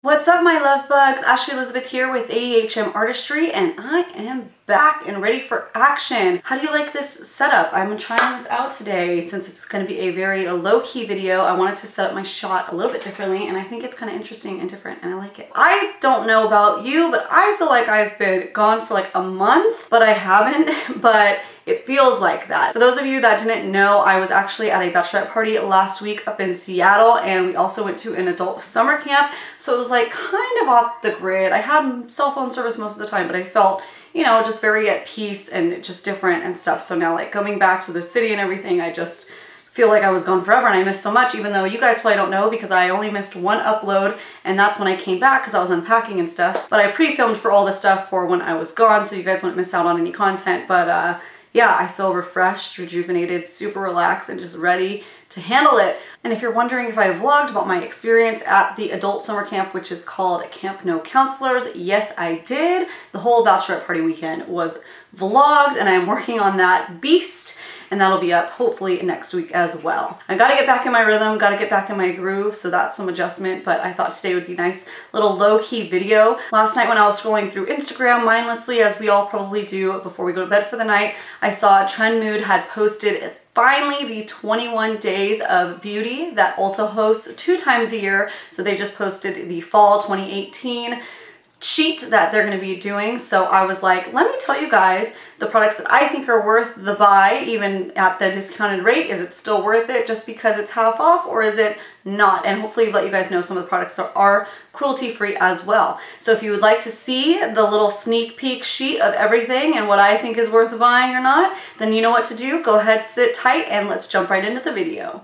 What's up, my love bugs? Ashley Elizabeth here with AEHM Artistry, and I am back and ready for action. How do you like this setup? I'm trying this out today since it's going to be a very low-key video. I wanted to set up my shot a little bit differently, and I think it's kind of interesting and different, and I like it. I don't know about you, but I feel like I've been gone for like a month, but I haven't, but it feels like that. For those of you that didn't know, I was actually at a bachelorette party last week up in Seattle, and we also went to an adult summer camp, so it was like kind of off the grid. I had cell phone service most of the time, but I felt, you know, just very at peace and just different and stuff. So now, like, coming back to the city and everything, I just feel like I was gone forever and I missed so much, even though you guys probably don't know because I only missed one upload, and that's when I came back because I was unpacking and stuff. But I pre-filmed for all the stuff for when I was gone, so you guys wouldn't miss out on any content. But yeah, I feel refreshed, rejuvenated, super relaxed, and just ready to handle it. And if you're wondering if I vlogged about my experience at the adult summer camp, which is called Camp No Counselors, yes, I did. The whole bachelorette party weekend was vlogged, and I'm working on that beast, and that'll be up hopefully next week as well. I gotta get back in my rhythm, gotta get back in my groove, so that's some adjustment, but I thought today would be a nice little low-key video. Last night when I was scrolling through Instagram mindlessly, as we all probably do before we go to bed for the night, I saw Trend Mood had posted finally the 21 days of beauty that Ulta hosts 2 times a year. So they just posted the fall 2018 sheet that they're going to be doing. So I was like, let me tell you guys the products that I think are worth the buy, even at the discounted rate. Is it still worth it just because it's half off, or is it not? And hopefully let you guys know some of the products are cruelty-free as well. So if you would like to see the little sneak peek sheet of everything and what I think is worth buying or not, then you know what to do. Go ahead, sit tight, and let's jump right into the video.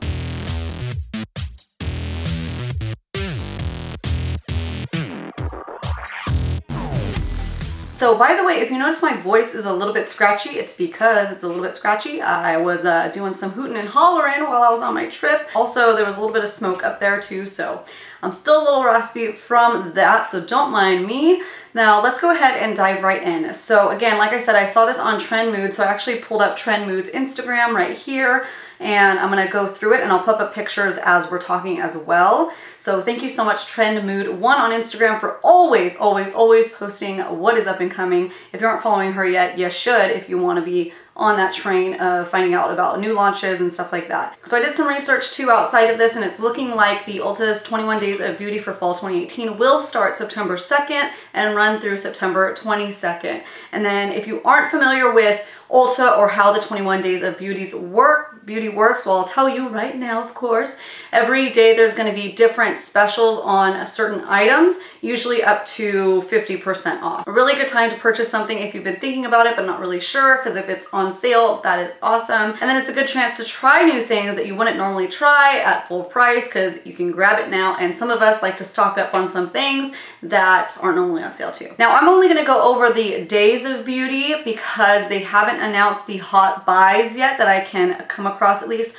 So by the way, if you notice my voice is a little bit scratchy, it's because it's a little bit scratchy. I was doing some hooting and hollering while I was on my trip. Also, there was a little bit of smoke up there too, so I'm still a little raspy from that, so don't mind me. Now let's go ahead and dive right in. So again, like I said, I saw this on Trend Mood, so I actually pulled up Trend Mood's Instagram right here, and I'm gonna go through it, and I'll put up pictures as we're talking as well. So thank you so much, Trend Mood 1 on Instagram, for always, always, always posting what is up and coming. If you aren't following her yet, you should if you want to be on that train of finding out about new launches and stuff like that. So I did some research too outside of this, and it's looking like the Ulta's 21 Days of Beauty for Fall 2018 will start September 2nd and run through September 22nd. And then if you aren't familiar with Ulta or how the 21 Days of Beauty works, well, I'll tell you right now, of course. Every day there's going to be different specials on certain items, usually up to 50% off. A really good time to purchase something if you've been thinking about it but not really sure, because if it's on sale, that is awesome. And then it's a good chance to try new things that you wouldn't normally try at full price, because you can grab it now, and some of us like to stock up on some things that aren't normally on sale too. Now, I'm only going to go over the Days of Beauty because they haven't announced the hot buys yet that I can come across at least.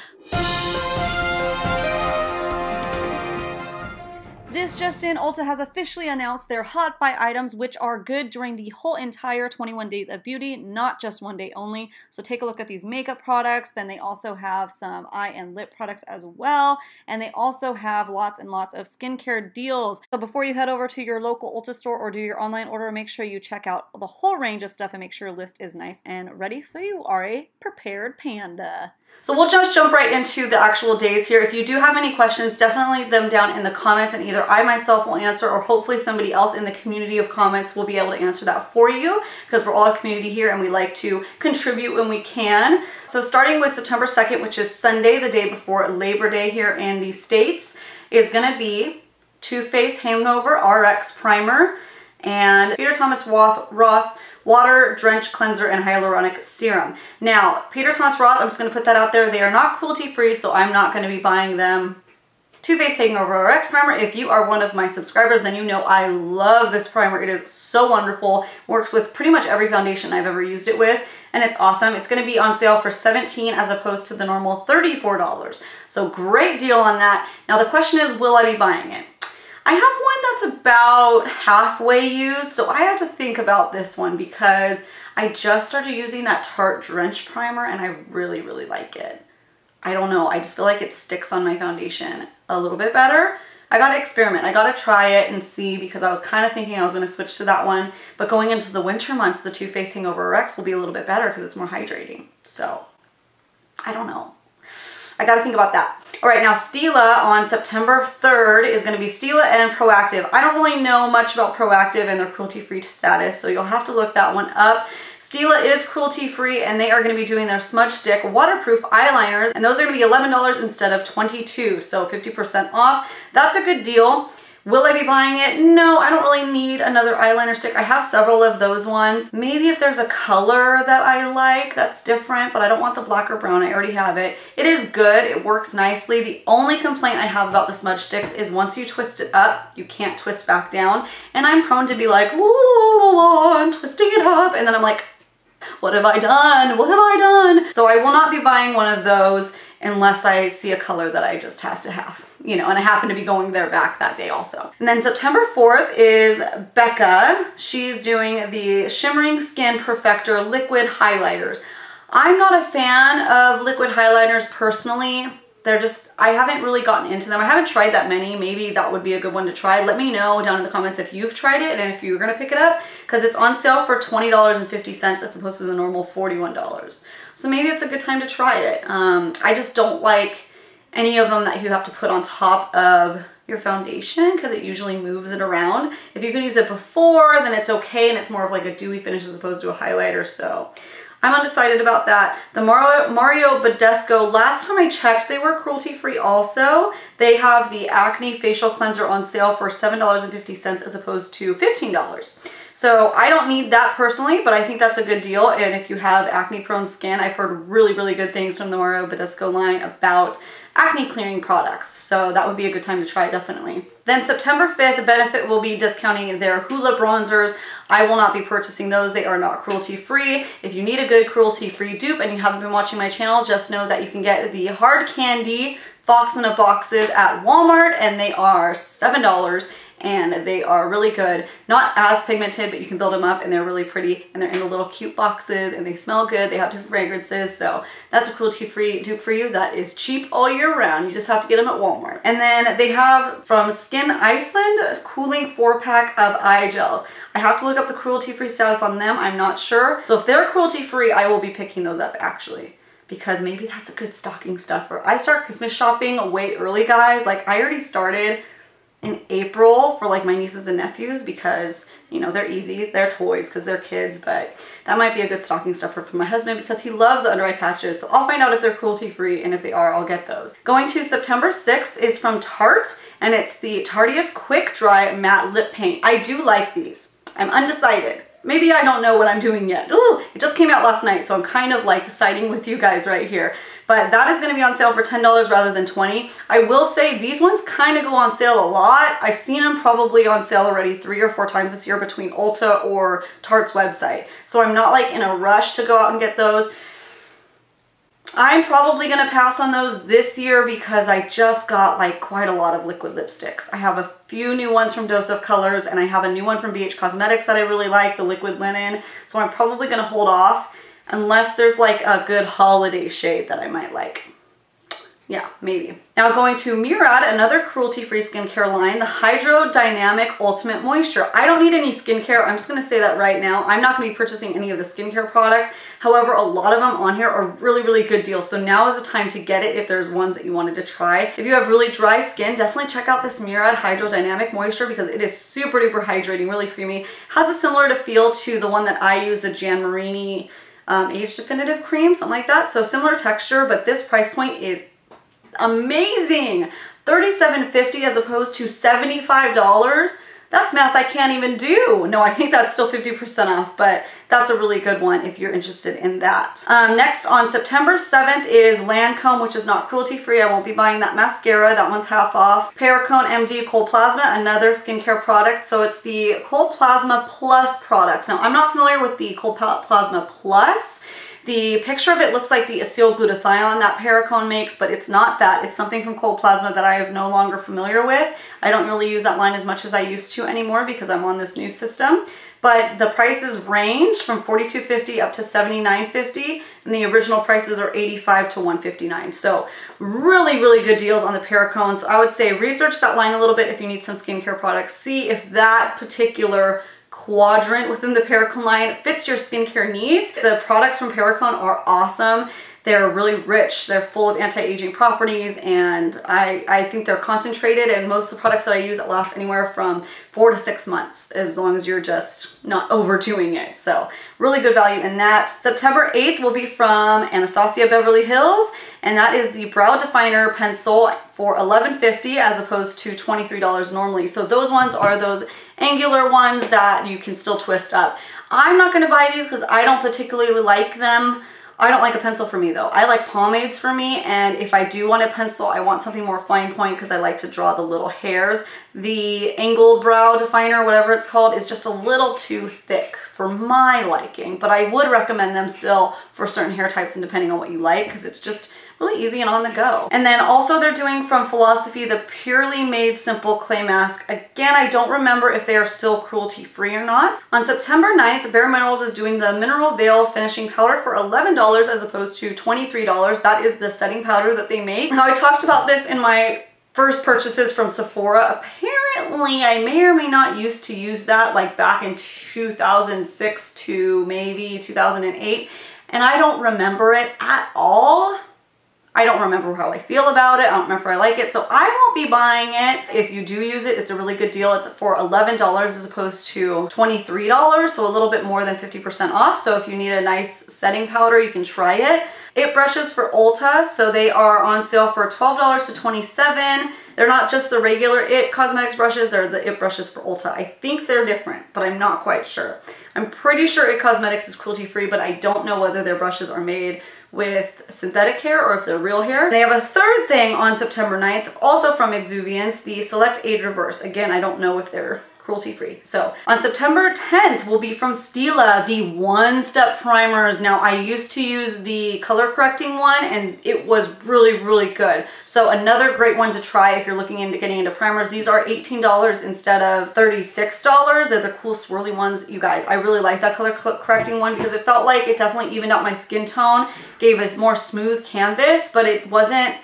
This just in, Ulta has officially announced their hot buy items, which are good during the whole entire 21 Days of Beauty, not just one day only. So take a look at these makeup products. Then they also have some eye and lip products as well. And they also have lots and lots of skincare deals. So before you head over to your local Ulta store or do your online order, make sure you check out the whole range of stuff and make sure your list is nice and ready so you are a prepared panda. So we'll just jump right into the actual days here. If you do have any questions, definitely leave them down in the comments, and either I myself will answer, or hopefully somebody else in the community of comments will be able to answer that for you, because we're all a community here and we like to contribute when we can. So starting with September 2nd, which is Sunday, the day before Labor Day here in the States, is gonna be Too Faced Hangover RX Primer and Peter Thomas Roth Water Drench Cleanser and Hyaluronic Serum. Now, Peter Thomas Roth, I'm just going to put that out there. They are not cruelty-free, so I'm not going to be buying them. Too Faced Hangover RX Primer. If you are one of my subscribers, then you know I love this primer. It is so wonderful. Works with pretty much every foundation I've ever used it with, and it's awesome. It's going to be on sale for $17 as opposed to the normal $34. So great deal on that. Now the question is, will I be buying it? I have one that's about halfway used, so I have to think about this one because I just started using that Tarte Drench Primer and I really, really like it. I don't know, I just feel like it sticks on my foundation a little bit better. I gotta experiment. I gotta try it and see, because I was kind of thinking I was gonna switch to that one. But going into the winter months, the Too Faced Hangover RX will be a little bit better because it's more hydrating. So I don't know. I gotta think about that. All right, now Stila on September 3rd is gonna be Stila and Proactive. I don't really know much about Proactive and their cruelty-free status, so you'll have to look that one up. Stila is cruelty-free, and they are gonna be doing their smudge stick waterproof eyeliners, and those are gonna be $11 instead of $22, so 50% off. That's a good deal. Will I be buying it? No, I don't really need another eyeliner stick. I have several of those ones. Maybe if there's a color that I like that's different, but I don't want the black or brown. I already have it. It is good. It works nicely. The only complaint I have about the smudge sticks is once you twist it up, you can't twist back down. And I'm prone to be like, whoa, I'm twisting it up. And then I'm like, what have I done? What have I done? So I will not be buying one of those unless I see a color that I just have to have, you know, and I happen to be going there back that day also. And then September 4th is Becca. She's doing the Shimmering Skin Perfector Liquid Highlighters. I'm not a fan of liquid highlighters personally. They're just, I haven't really gotten into them. I haven't tried that many. Maybe that would be a good one to try. Let me know down in the comments if you've tried it and if you're gonna pick it up, because it's on sale for $20.50 as opposed to the normal $41. So maybe it's a good time to try it. I just don't like any of them that you have to put on top of your foundation because it usually moves it around. If you can use it before, then it's okay, and it's more of like a dewy finish as opposed to a highlighter. So I'm undecided about that. The Mario Badescu, last time I checked, they were cruelty-free also. They have the Acne Facial Cleanser on sale for $7.50 as opposed to $15. So I don't need that personally, but I think that's a good deal. And if you have acne-prone skin, I've heard really, really good things from the Mario Badescu line about acne clearing products. So that would be a good time to try it, definitely. Then September 5th, Benefit will be discounting their Hoola bronzers. I will not be purchasing those. They are not cruelty-free. If you need a good cruelty-free dupe and you haven't been watching my channel, just know that you can get the Hard Candy Fox in a Boxes at Walmart, and they are $7. And they are really good. Not as pigmented, but you can build them up, and they're really pretty, and they're in the little cute boxes, and they smell good. They have different fragrances, so that's a cruelty-free dupe for you that is cheap all year round. You just have to get them at Walmart. And then they have from Skin Iceland a cooling 4-pack of eye gels. I have to look up the cruelty-free status on them. I'm not sure. So if they're cruelty-free, I will be picking those up actually, because maybe that's a good stocking stuffer. I start Christmas shopping way early, guys. Like, I already started in April for like my nieces and nephews because, you know, they're easy, they're toys because they're kids, but that might be a good stocking stuffer for my husband because he loves the under eye patches. So I'll find out if they're cruelty free, and if they are, I'll get those. Going to September 6th is from Tarte, and it's the Tarteist Quick Dry Matte Lip Paint. I do like these. I'm undecided. Maybe I don't know what I'm doing yet. Ooh, it just came out last night, so I'm kind of like deciding with you guys right here. But that is gonna be on sale for $10 rather than $20. I will say these ones kind of go on sale a lot. I've seen them probably on sale already 3 or 4 times this year between Ulta or Tarte's website. So I'm not like in a rush to go out and get those. I'm probably gonna pass on those this year because I just got like quite a lot of liquid lipsticks. I have a few new ones from Dose of Colors, and I have a new one from BH Cosmetics that I really like, the liquid linen. So I'm probably gonna hold off unless there's like a good holiday shade that I might like. Yeah, maybe. Now going to Murad, another cruelty-free skincare line, the Hydro Dynamic Ultimate Moisture. I don't need any skincare. I'm just gonna say that right now. I'm not gonna be purchasing any of the skincare products. However, a lot of them on here are really, really good deals. So now is the time to get it if there's ones that you wanted to try. If you have really dry skin, definitely check out this Murad Hydro Dynamic Moisture because it is super duper hydrating, really creamy. Has a similar feel to the one that I use, the Jan Marini Age Definitive Cream, something like that. So similar texture, but this price point is amazing. $37.50 as opposed to $75. That's math I can't even do. No, I think that's still 50% off, but that's a really good one if you're interested in that. Next on September 7th is Lancome, which is not cruelty free. I won't be buying that mascara. That one's half off. Perricone MD Cold Plasma, another skincare product. So it's the Cold Plasma Plus products. Now, I'm not familiar with the Cold Plasma Plus. The picture of it looks like the acetylglutathione that Perricone makes, but it's not that. It's something from Cold Plasma that I am no longer familiar with. I don't really use that line as much as I used to anymore because I'm on this new system. But the prices range from $42.50 up to $79.50, and the original prices are $85 to $159. So really, really good deals on the Perricone. So I would say research that line a little bit if you need some skincare products. See if that particular quadrant within the Perricone line fits your skincare needs. The products from Perricone are awesome. They're really rich. They're full of anti-aging properties, and I think they're concentrated, and most of the products that I use, it lasts anywhere from 4 to 6 months, as long as you're just not overdoing it. So really good value in that. September 8th will be from Anastasia Beverly Hills, and that is the Brow Definer Pencil for $11.50 as opposed to $23 normally. So those ones are those angular ones that you can still twist up. I'm not going to buy these because I don't particularly like them. I don't like a pencil for me though. I like pomades for me, and if I do want a pencil, I want something more fine point because I like to draw the little hairs. The angled brow definer, whatever it's called, is just a little too thick for my liking, but I would recommend them still for certain hair types and depending on what you like, because it's just really easy and on the go. And then also they're doing from Philosophy the Purely Made Simple Clay Mask. Again, I don't remember if they are still cruelty free or not. On September 9th, Bare Minerals is doing the Mineral Veil Finishing Powder for $11 as opposed to $23. That is the setting powder that they make. Now I talked about this in my first purchases from Sephora. Apparently, I may or may not used to use that like back in 2006 to maybe 2008, and I don't remember it at all. I don't remember how I feel about it. I don't remember if I like it, so I won't be buying it. If you do use it, it's a really good deal. It's for $11 as opposed to $23, so a little bit more than 50% off. So if you need a nice setting powder, you can try it. It brushes for Ulta, so they are on sale for $12 to $27. They're not just the regular It Cosmetics brushes, they're the It brushes for Ulta. I think they're different, but I'm not quite sure. I'm pretty sure It Cosmetics is cruelty free, but I don't know whether their brushes are made with synthetic hair or if they're real hair. They have a third thing on September 9th, also from Exuviance, the Select Age Reverse. Again, I don't know if they're cruelty free. So on September 10th will be from Stila, the one-step primers. Now I used to use the color correcting one and it was really, really good. So another great one to try if you're looking into getting into primers. These are $18 instead of $36. They're the cool swirly ones. You guys, I really like that color correcting one because it felt like it definitely evened out my skin tone, gave us more smooth canvas, but it wasn't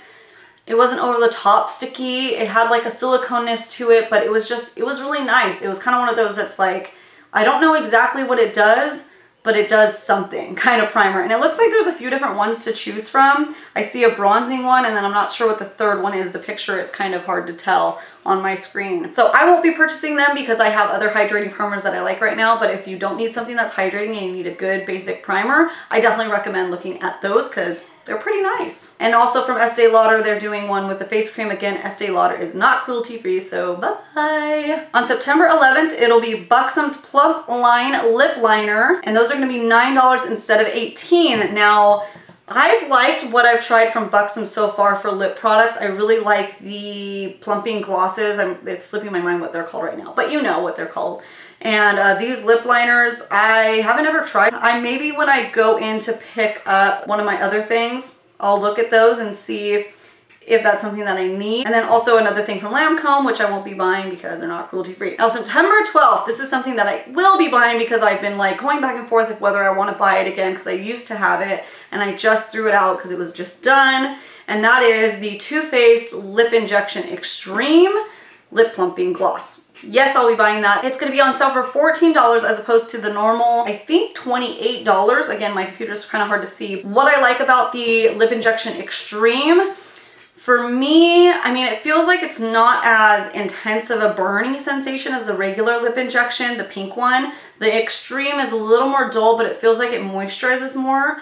over the top sticky. It had like a siliconeness to it, but it was really nice. It was kind of one of those that's like, I don't know exactly what it does, but it does something kind of primer. And it looks like there's a few different ones to choose from. I see a bronzing one, and then I'm not sure what the third one is. The picture, it's kind of hard to tell on my screen. So I won't be purchasing them because I have other hydrating primers that I like right now, but if you don't need something that's hydrating and you need a good basic primer, I definitely recommend looking at those because they're pretty nice. And also from Estee Lauder, they're doing one with the face cream. Again, Estee Lauder is not cruelty free, so bye-bye. On September 11th, it'll be Buxom's Plump Line Lip Liner, and those are gonna be $9 instead of $18. Now, I've liked what I've tried from Buxom so far for lip products. I really like the plumping glosses. It's slipping my mind what they're called right now, but you know what they're called. And these lip liners, I haven't ever tried. Maybe when I go in to pick up one of my other things, I'll look at those and see if that's something that I need. And then also another thing from Lancome, which I won't be buying because they're not cruelty free. Now September 12th, this is something that I will be buying because I've been like going back and forth of whether I want to buy it again because I used to have it and I just threw it out because it was just done. And that is the Too Faced Lip Injection Extreme Lip Plumping Gloss. Yes, I'll be buying that. It's going to be on sale for $14 as opposed to the normal, I think, $28. Again, my computer's kind of hard to see. What I like about the Lip Injection Extreme, for me, I mean, it feels like it's not as intense of a burning sensation as the regular lip injection, the pink one. The Extreme is a little more dull, but it feels like it moisturizes more.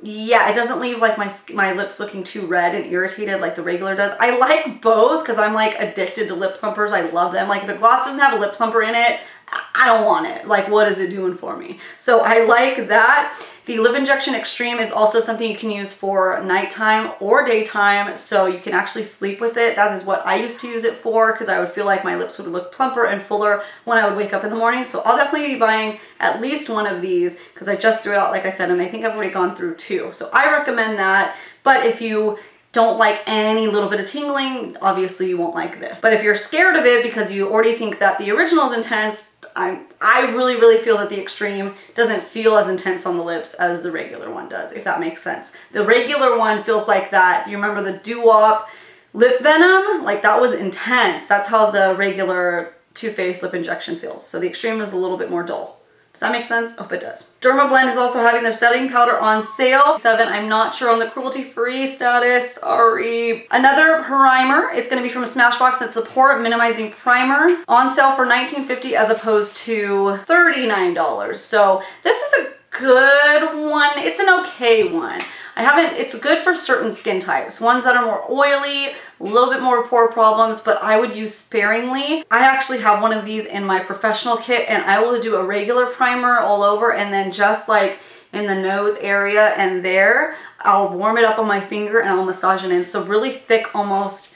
Yeah, it doesn't leave like my lips looking too red and irritated like the regular does. I like both because I'm like addicted to lip plumpers. I love them. Like if a gloss doesn't have a lip plumper in it, I don't want it. Like, what is it doing for me? So I like that. The Lip Injection Extreme is also something you can use for nighttime or daytime, so you can actually sleep with it. That is what I used to use it for, because I would feel like my lips would look plumper and fuller when I would wake up in the morning. So I'll definitely be buying at least one of these, because I just threw it out, like I said, and I think I've already gone through 2. So I recommend that. But if you don't like any little bit of tingling, obviously you won't like this. But if you're scared of it because you already think that the original is intense, I really feel that the Extreme doesn't feel as intense on the lips as the regular one does, if that makes sense. The regular one feels like that. You remember the Doo-Wop lip venom? Like, that was intense. That's how the regular Too Faced lip injection feels. So the Extreme is a little bit more dull. Does that make sense? I hope it does. Dermablend is also having their setting powder on sale. 7, I'm not sure on the cruelty-free status, sorry. Another primer, it's gonna be from Smashbox. It's a Pore Minimizing Primer. On sale for $19.50 as opposed to $39. So this is a good one. It's an okay one. It's good for certain skin types. Ones that are more oily, a little bit more pore problems, but I would use sparingly. I actually have one of these in my professional kit, and I will do a regular primer all over, and then just like in the nose area and there, I'll warm it up on my finger and I'll massage it in. It's a really thick, almost,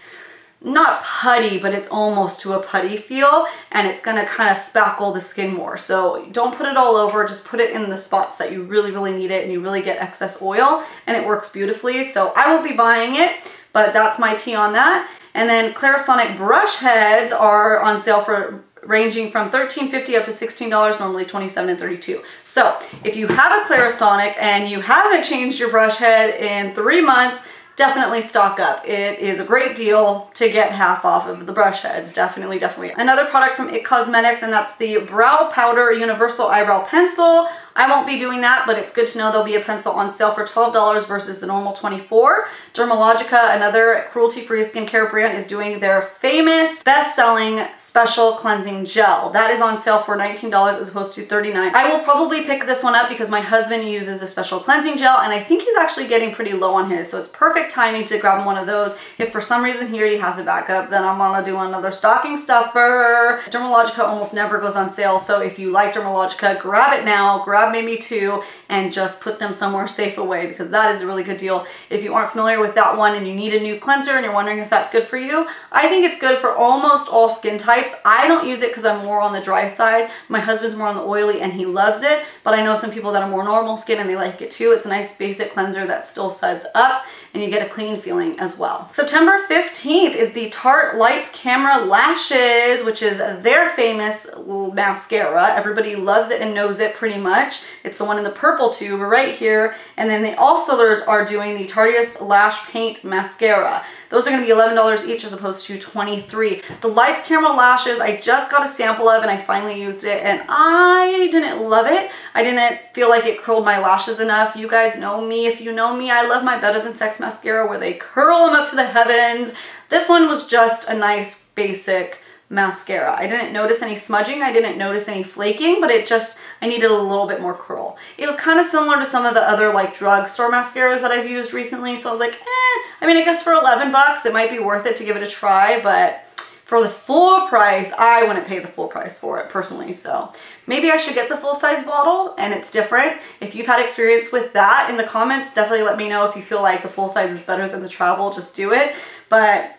not putty, but it's almost to a putty feel, and it's gonna kind of spackle the skin more. So don't put it all over, just put it in the spots that you really need it and you really get excess oil, and it works beautifully. So I won't be buying it, but that's my tea on that. And then Clarisonic brush heads are on sale for ranging from $13.50 up to $16, normally $27 and $32. So if you have a Clarisonic and you haven't changed your brush head in 3 months, definitely stock up. It is a great deal to get half off of the brush heads. Definitely. Another product from IT Cosmetics, and that's the Brow Powder Universal Eyebrow Pencil. I won't be doing that, but it's good to know there'll be a pencil on sale for $12 versus the normal $24. Dermalogica, another cruelty-free skincare brand, is doing their famous best-selling special cleansing gel. That is on sale for $19 as opposed to $39. I will probably pick this one up because my husband uses the special cleansing gel, and I think he's actually getting pretty low on his, so it's perfect timing to grab one of those. If for some reason he already has a backup, then I'm gonna do another stocking stuffer. Dermalogica almost never goes on sale, so if you like Dermalogica, grab it now, grab maybe 2, and just put them somewhere safe away, because that is a really good deal. If you aren't familiar with that one and you need a new cleanser and you're wondering if that's good for you, I think it's good for almost all skin types. I don't use it because I'm more on the dry side. My husband's more on the oily and he loves it, but I know some people that are more normal skin and they like it too. It's a nice basic cleanser that still suds up and you get a clean feeling as well. September 15th is the Tarte Lights Camera Lashes, which is their famous mascara. Everybody loves it and knows it pretty much. It's the one in the purple tube right here. And then they also are doing the Tarteist Lash Paint Mascara. Those are going to be $11 each as opposed to $23. The Lights Camera Lashes, I just got a sample of and I finally used it and I didn't love it. I didn't feel like it curled my lashes enough. You guys know me. If you know me, I love my Better Than Sex mascara where they curl them up to the heavens. This one was just a nice basic mascara. I didn't notice any smudging. I didn't notice any flaking, but I needed a little bit more curl. It was kind of similar to some of the other like drugstore mascaras that I've used recently. So I was like, I mean, I guess for 11 bucks, it might be worth it to give it a try, but for the full price, I wouldn't pay the full price for it personally. So maybe I should get the full size bottle and it's different. If you've had experience with that in the comments, definitely let me know. If you feel like the full size is better than the travel, just do it. But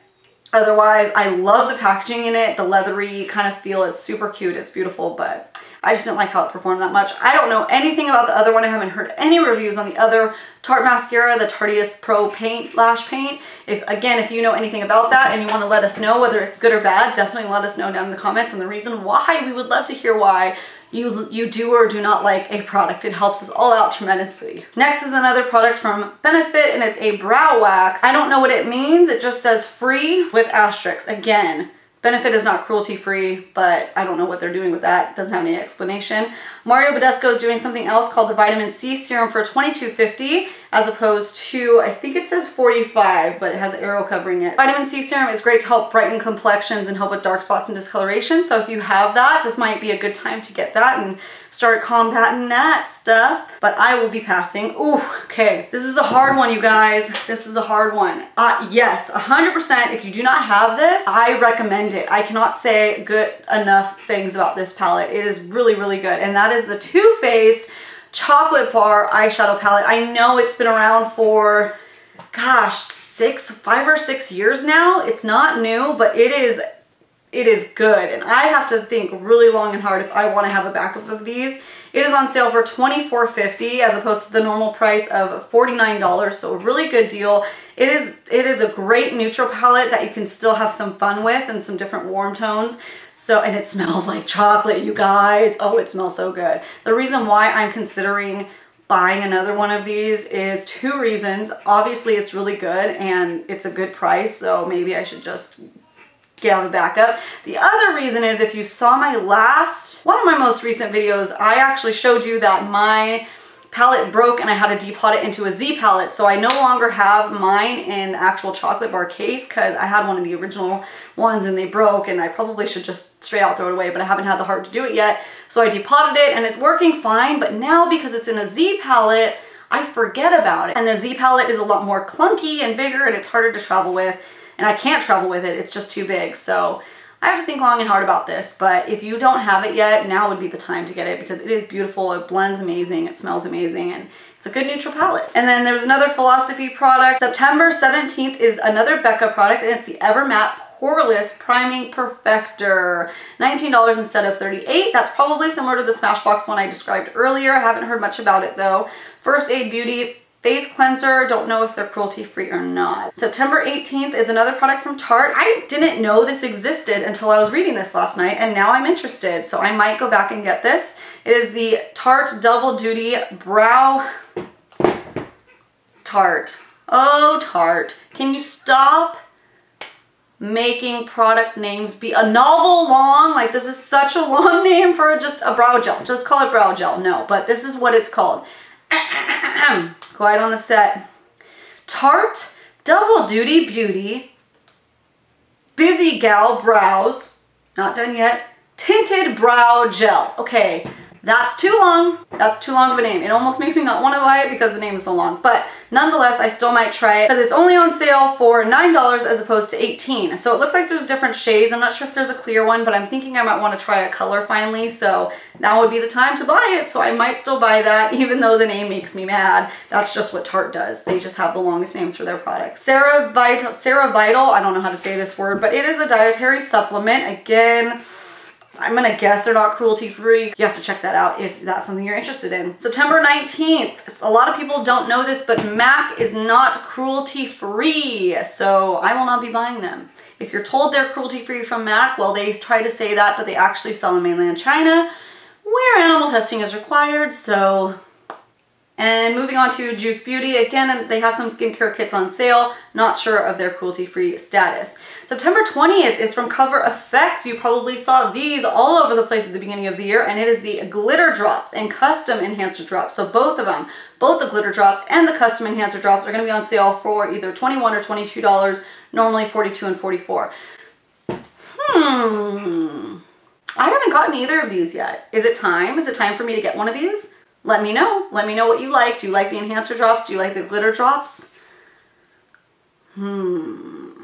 otherwise, I love the packaging in it, the leathery kind of feel. It's super cute, it's beautiful, but I just didn't like how it performed that much. I don't know anything about the other one. I haven't heard any reviews on the other Tarte mascara, the Tarteist Pro Paint Lash Paint. Again, if you know anything about that and you want to let us know whether it's good or bad, definitely let us know down in the comments and the reason why. We would love to hear why you do or do not like a product. It helps us all out tremendously. Next is another product from Benefit, and it's a brow wax. I don't know what it means. It just says free with asterisks. Again, Benefit is not cruelty free, but I don't know what they're doing with that. It doesn't have any explanation. Mario Badescu is doing something else called the Vitamin C Serum for $22.50. as opposed to, I think it says 45, but it has an arrow covering it. Vitamin C serum is great to help brighten complexions and help with dark spots and discoloration. So if you have that, this might be a good time to get that and start combating that stuff. But I will be passing. Ooh, okay. This is a hard one, you guys. This is a hard one. Yes, 100%. If you do not have this, I recommend it. I cannot say good enough things about this palette. It is really, really good. And that is the Too Faced Chocolate Bar eyeshadow palette. I know it's been around for, gosh, 5 or 6 years now. It's not new, but it is good. And I have to think really long and hard if I want to have a backup of these. It is on sale for $24.50 as opposed to the normal price of $49. So a really good deal. It is a great neutral palette that you can still have some fun with and some different warm tones. So, and it smells like chocolate, you guys. Oh, it smells so good. The reason why I'm considering buying another one of these is 2 reasons. Obviously, it's really good and it's a good price. So maybe I should just have a backup. The other reason is if you saw one of my most recent videos, I actually showed you that my palette broke and I had to depot it into a Z palette. So I no longer have mine in the actual chocolate bar case because I had one of the original ones and they broke, and I probably should just straight out throw it away, but I haven't had the heart to do it yet. So I depotted it and it's working fine, but now because it's in a Z palette, I forget about it. And the Z palette is a lot more clunky and bigger and it's harder to travel with, and I can't travel with it. It's just too big. So I have to think long and hard about this, but if you don't have it yet, now would be the time to get it because it is beautiful. It blends amazing. It smells amazing, and it's a good neutral palette. And then there's another Philosophy product. September 17th is another Becca product, and it's the Ever Matte Poreless Priming Perfector. $19 instead of $38. That's probably similar to the Smashbox one I described earlier. I haven't heard much about it though. First Aid Beauty Face Cleanser. Don't know if they're cruelty-free or not. September 18th is another product from Tarte. I didn't know this existed until I was reading this last night, and now I'm interested, so I might go back and get this. It is the Tarte Double Duty Brow Tarte. Oh, Tarte. Can you stop making product names be a novel long? Like, this is such a long name for just a brow gel. Just call it brow gel. No, but this is what it's called. Quiet on the set. Tarte Double Duty Beauty Busy Gal Brows, not done yet, Tinted Brow Gel. Okay, that's too long. That's too long of a name. It almost makes me not want to buy it because the name is so long. But nonetheless, I still might try it because it's only on sale for $9 as opposed to $18. So it looks like there's different shades. I'm not sure if there's a clear one, but I'm thinking I might want to try a color finally. So now would be the time to buy it. So I might still buy that even though the name makes me mad. That's just what Tarte does. They just have the longest names for their products. Sarah Vital, I don't know how to say this word, but it is a dietary supplement. Again, I'm gonna guess they're not cruelty-free. You have to check that out if that's something you're interested in. September 19th. A lot of people don't know this, but MAC is not cruelty-free, so I will not be buying them. If you're told they're cruelty-free from MAC, well, they try to say that, but they actually sell in mainland China, where animal testing is required, so... And moving on to Juice Beauty, again, they have some skincare kits on sale. Not sure of their cruelty-free status. September 20th is from Cover FX. You probably saw these all over the place at the beginning of the year, and it is the Glitter Drops and Custom Enhancer Drops. So both of them, both the Glitter Drops and the Custom Enhancer Drops are going to be on sale for either $21 or $22, normally $42 and $44. I haven't gotten either of these yet. Is it time? Is it time for me to get one of these? Let me know. Let me know what you like. Do you like the enhancer drops? Do you like the glitter drops? I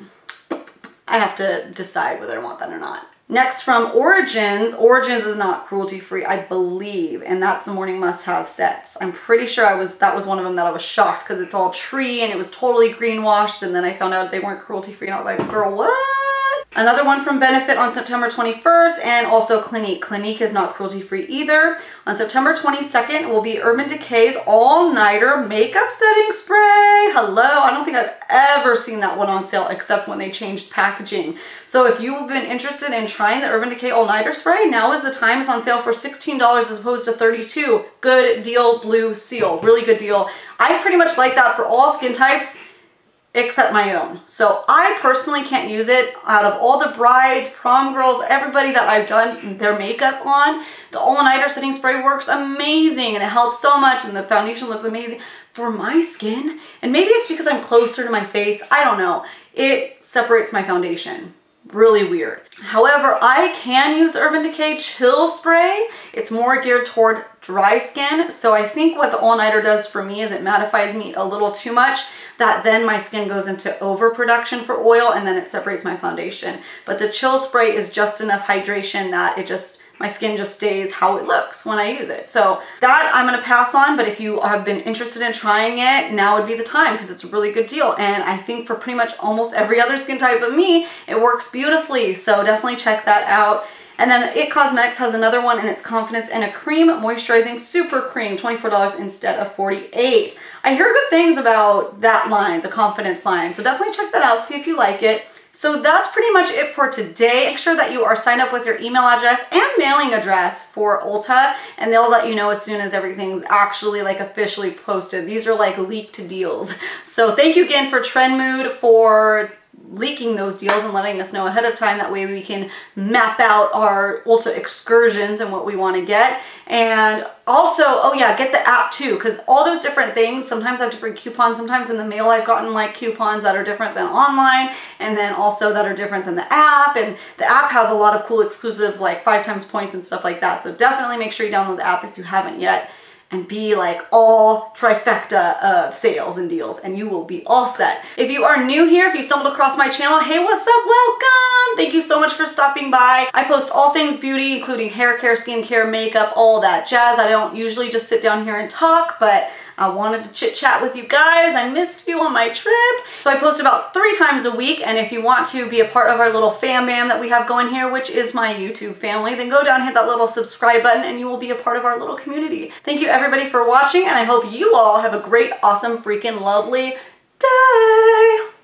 have to decide whether I want that or not. Next from Origins. Origins is not cruelty-free, I believe, and that's the morning must-have sets. I'm pretty sure that was one of them that I was shocked because it's all tree and it was totally greenwashed, and then I found out they weren't cruelty-free and I was like, girl, what? Another one from Benefit on September 21st, and also Clinique. Clinique is not cruelty-free either. On September 22nd will be Urban Decay's All-Nighter Makeup Setting Spray. Hello, I don't think I've ever seen that one on sale except when they changed packaging. So if you've been interested in trying the Urban Decay All-Nighter Spray, now is the time. It's on sale for $16 as opposed to $32. Good deal, blue seal, really good deal. I pretty much like that for all skin types, except my own. So I personally can't use it. Out of all the brides, prom girls, everybody that I've done their makeup on, the all-nighter setting spray works amazing and it helps so much and the foundation looks amazing. for my skin, and maybe it's because I'm closer to my face, I don't know, it separates my foundation. Really weird. However, I can use Urban Decay Chill Spray. It's more geared toward dry skin. So I think what the All Nighter does for me is it mattifies me a little too much, that then my skin goes into overproduction for oil and then it separates my foundation. But the Chill Spray is just enough hydration that my skin just stays how it looks when I use it. So that I'm gonna pass on, but if you have been interested in trying it, now would be the time because it's a really good deal. And I think for pretty much almost every other skin type but me, it works beautifully. So definitely check that out. And then It Cosmetics has another one, and it's Confidence in a Cream Moisturizing Super Cream, $24 instead of $48. I hear good things about that line, the Confidence line. So definitely check that out, see if you like it. So that's pretty much it for today. Make sure that you are signed up with your email address and mailing address for Ulta, and they'll let you know as soon as everything's actually like officially posted. These are like leaked deals. So thank you again for Trend Mood for leaking those deals and letting us know ahead of time. That way we can map out our Ulta excursions and what we want to get. And also, oh yeah, get the app too, because all those different things sometimes have different coupons. Sometimes in the mail I've gotten like coupons that are different than online, and then also that are different than the app. And the app has a lot of cool exclusives like 5 times points and stuff like that. So definitely make sure you download the app if you haven't yet, and be like all trifecta of sales and deals, and you will be all set. If you are new here, if you stumbled across my channel, hey, what's up? Welcome! Thank you so much for stopping by. I post all things beauty, including hair care, skincare, makeup, all that jazz. I don't usually just sit down here and talk, but I wanted to chit chat with you guys. I missed you on my trip. So I post about 3 times a week, and if you want to be a part of our little fam bam that we have going here, which is my YouTube family, then go down and hit that little subscribe button and you will be a part of our little community. Thank you everybody for watching, and I hope you all have a great, awesome, freaking lovely day.